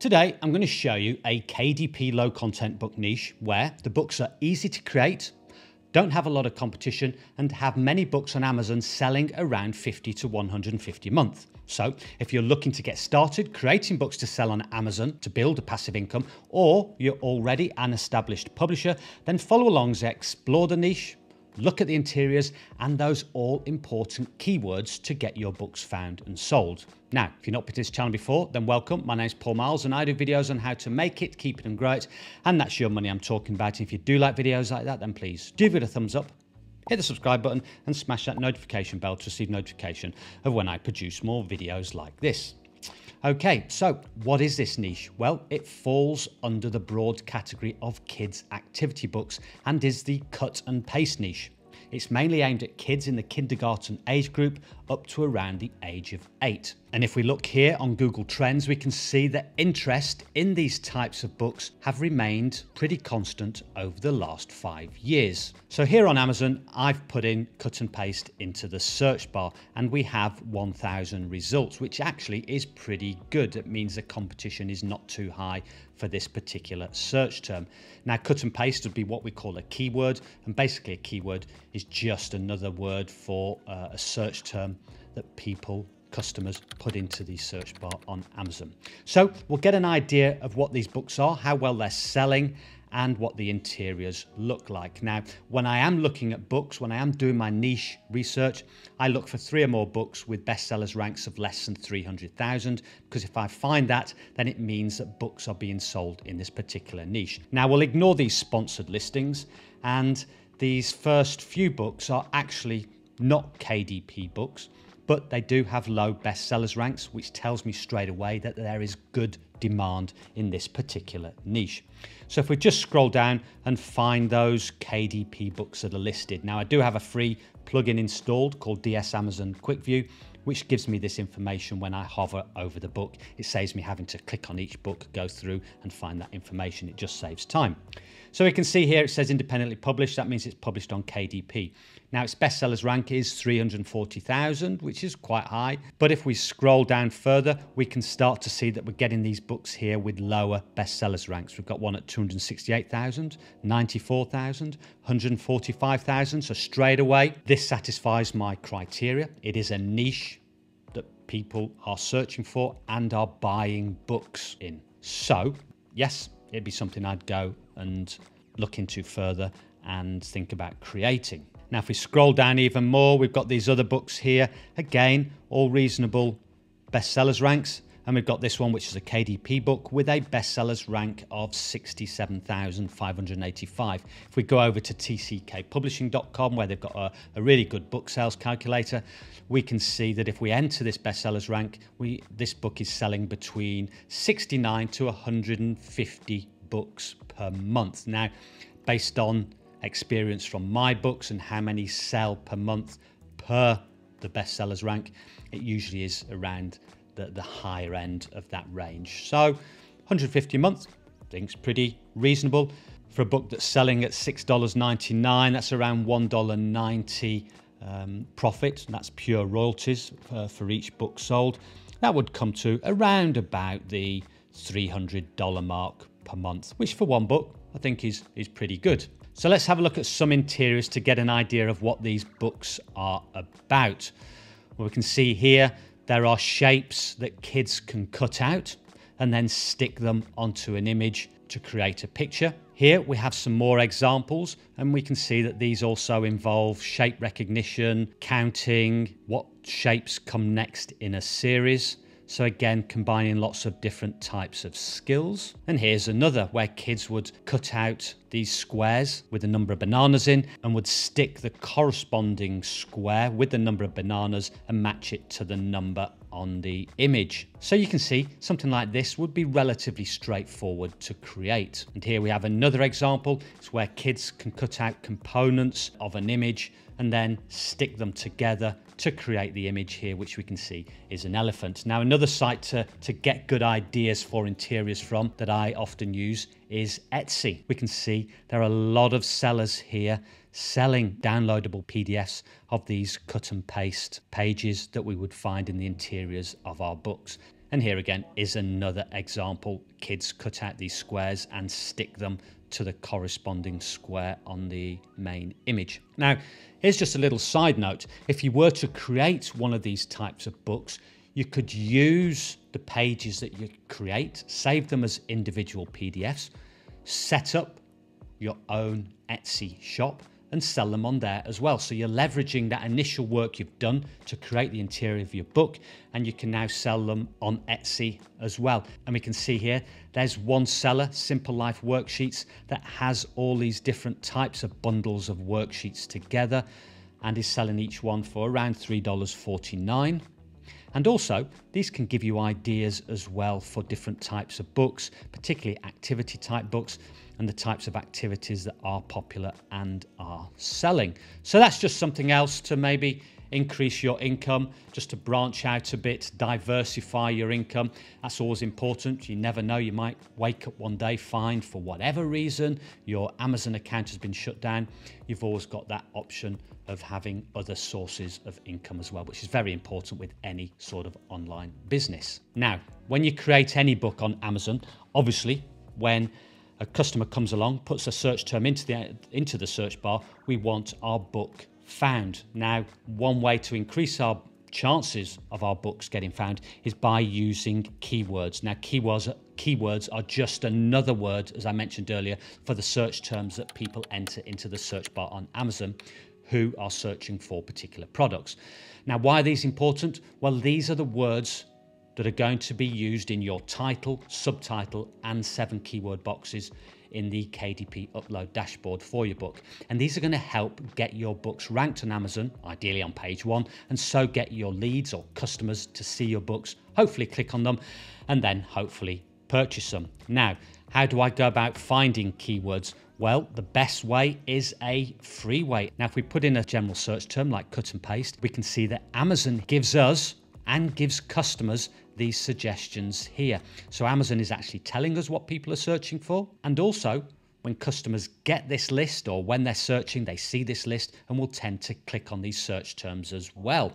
Today, I'm going to show you a KDP low content book niche where the books are easy to create, don't have a lot of competition, and have many books on Amazon selling around 50 to 150 a month. So if you're looking to get started creating books to sell on Amazon to build a passive income, or you're already an established publisher, then follow along as I explore the niche, look at the interiors and those all important keywords to get your books found and sold. Now, if you've not been to this channel before, then welcome. My name is Paul Miles and I do videos on how to make it, keep it and grow it. And that's your money I'm talking about. If you do like videos like that, then please do give it a thumbs up, hit the subscribe button and smash that notification bell to receive notification of when I produce more videos like this. Okay, so what is this niche? Well, it falls under the broad category of kids activity books and is the cut and paste niche. It's mainly aimed at kids in the kindergarten age group up to around the age of 8. And if we look here on Google Trends, we can see that interest in these types of books have remained pretty constant over the last 5 years. So here on Amazon, I've put in cut and paste into the search bar and we have 1,000 results, which actually is pretty good. It means the competition is not too high for this particular search term. Now, cut and paste would be what we call a keyword, and basically a keyword is just another word for a search term that customers put into the search bar on Amazon. So we'll get an idea of what these books are, how well they're selling, and what the interiors look like. Now, when I am looking at books, when I am doing my niche research, I look for 3 or more books with bestsellers ranks of less than 300,000, because if I find that, then it means that books are being sold in this particular niche. Now, we'll ignore these sponsored listings, and these first few books are actually not KDP books, but they do have low bestsellers ranks, which tells me straight away that there is good demand in this particular niche. So if we just scroll down and find those KDP books that are listed. Now, I do have a free plugin installed called DS Amazon Quick View, which gives me this information when I hover over the book. It saves me having to click on each book, go through and find that information. It just saves time. So we can see here it says independently published. That means it's published on KDP. Now, its bestsellers rank is 340,000, which is quite high. But if we scroll down further, we can start to see that we're getting these books here with lower bestsellers ranks. We've got one at 268,000, 94,000, 145,000. So straight away, this satisfies my criteria. It is a niche that people are searching for and are buying books in. So yes, it'd be something I'd go and look into further and think about creating. Now, if we scroll down even more, we've got these other books here. Again, all reasonable bestsellers ranks. And we've got this one, which is a KDP book with a bestsellers rank of 67,585. If we go over to tckpublishing.com, where they've got a really good book sales calculator, we can see that if we enter this bestsellers rank, this book is selling between 69 to 150 books per month. Now, based on experience from my books and how many sell per month per the bestsellers rank, it usually is around the higher end of that range. So 150 a month, I think it's pretty reasonable. For a book that's selling at $6.99, that's around $1.90 profit. And that's pure royalties for each book sold. That would come to around about the $300 mark per month, which for one book I think is pretty good. So let's have a look at some interiors to get an idea of what these books are about. Well, we can see here there are shapes that kids can cut out and then stick them onto an image to create a picture. Here we have some more examples, and we can see that these also involve shape recognition, counting what shapes come next in a series. So again, combining lots of different types of skills. And here's another where kids would cut out these squares with a number of bananas in and would stick the corresponding square with the number of bananas and match it to the number on the image. So you can see something like this would be relatively straightforward to create. And here we have another example. It's where kids can cut out components of an image and then stick them together to create the image here, which we can see is an elephant. Now, another site to get good ideas for interiors from that I often use is Etsy. We can see there are a lot of sellers here selling downloadable PDFs of these cut and paste pages that we would find in the interiors of our books. And here again is another example. Kids cut out these squares and stick them to the corresponding square on the main image. Now, here's just a little side note. If you were to create one of these types of books, you could use the pages that you create, save them as individual PDFs, set up your own Etsy shop and sell them on there as well. So you're leveraging that initial work you've done to create the interior of your book, and you can now sell them on Etsy as well. And we can see here, there's one seller, Simple Life Worksheets, that has all these different types of bundles of worksheets together and is selling each one for around $3.49. And also, these can give you ideas as well for different types of books, particularly activity type books and the types of activities that are popular and are selling. So that's just something else to maybe increase your income, just to branch out a bit, diversify your income. That's always important. You never know, you might wake up one day, find for whatever reason your Amazon account has been shut down. You've always got that option of having other sources of income as well, which is very important with any sort of online business. Now, when you create any book on Amazon, obviously when a customer comes along, puts a search term into the search bar, we want our book found. Now, one way to increase our chances of our books getting found is by using keywords. Now, keywords are just another word, as I mentioned earlier, for the search terms that people enter into the search bar on Amazon who are searching for particular products. Now, why are these important? Well, these are the words that are going to be used in your title, subtitle, and 7 keyword boxes in the KDP upload dashboard for your book. And these are going to help get your books ranked on Amazon, ideally on page 1, and so get your leads or customers to see your books, hopefully click on them, and then hopefully purchase them. Now, how do I go about finding keywords? Well, the best way is a free way. Now, if we put in a general search term like cut and paste, we can see that Amazon gives us and gives customers these suggestions here. So Amazon is actually telling us what people are searching for. And also, when customers get this list or when they're searching, they see this list and will tend to click on these search terms as well.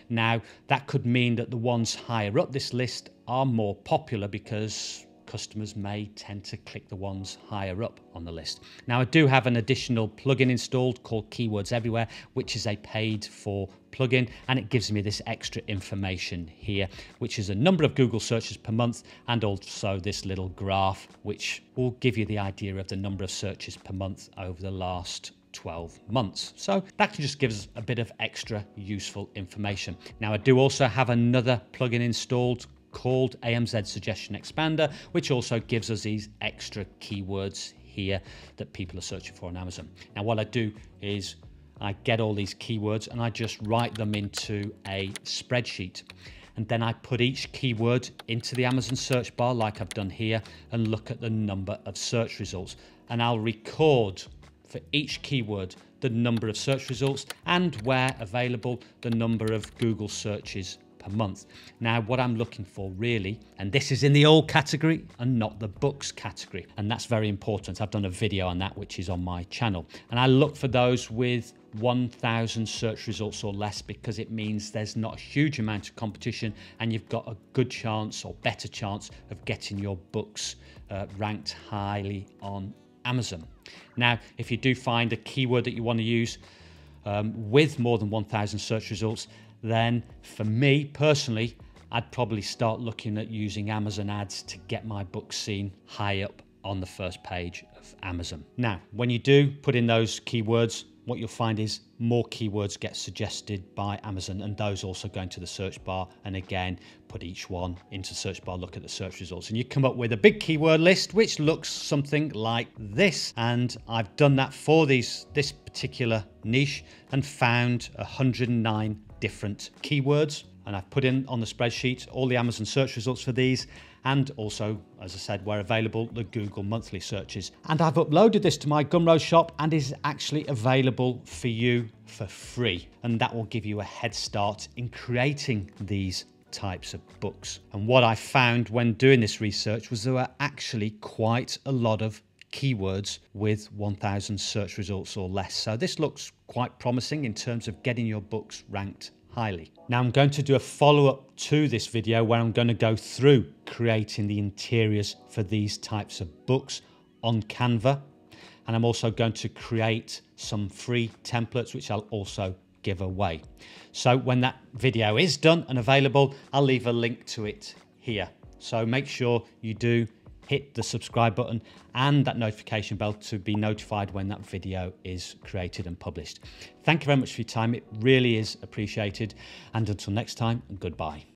Now, that could mean that the ones higher up this list are more popular because customers may tend to click the ones higher up on the list. Now, I do have an additional plugin installed called Keywords Everywhere, which is a paid for plugin, and it gives me this extra information here, which is a number of Google searches per month, and also this little graph, which will give you the idea of the number of searches per month over the last 12 months. So that can just give us a bit of extra useful information. Now, I do also have another plugin installed called AMZ Suggestion Expander, which also gives us these extra keywords here that people are searching for on Amazon. Now, what I do is I get all these keywords and I just write them into a spreadsheet. And then I put each keyword into the Amazon search bar like I've done here and look at the number of search results. And I'll record for each keyword the number of search results and, where available, the number of Google searches per month. Now, what I'm looking for really, and this is in the all category and not the books category, and that's very important. I've done a video on that, which is on my channel, and I look for those with 1,000 search results or less, because it means there's not a huge amount of competition and you've got a good chance or better chance of getting your books ranked highly on Amazon. Now, if you do find a keyword that you want to use with more than 1,000 search results, then for me personally, I'd probably start looking at using Amazon ads to get my book seen high up on the first page of Amazon. Now, when you do put in those keywords, what you'll find is more keywords get suggested by Amazon, and those also go into the search bar, and again, put each one into the search bar, look at the search results, and you come up with a big keyword list, which looks something like this. And I've done that for this particular niche and found 109 different keywords. And I've put in on the spreadsheet all the Amazon search results for these, and also, as I said, where available, the Google monthly searches. And I've uploaded this to my Gumroad shop and is actually available for you for free. And that will give you a head start in creating these types of books. And what I found when doing this research was there were actually quite a lot of keywords with 1,000 search results or less. So this looks quite promising in terms of getting your books ranked highly. Now I'm going to do a follow-up to this video where I'm going to go through creating the interiors for these types of books on Canva. And I'm also going to create some free templates, which I'll also give away. So when that video is done and available, I'll leave a link to it here. So make sure you do hit the subscribe button and that notification bell to be notified when that video is created and published. Thank you very much for your time. It really is appreciated. And until next time, goodbye.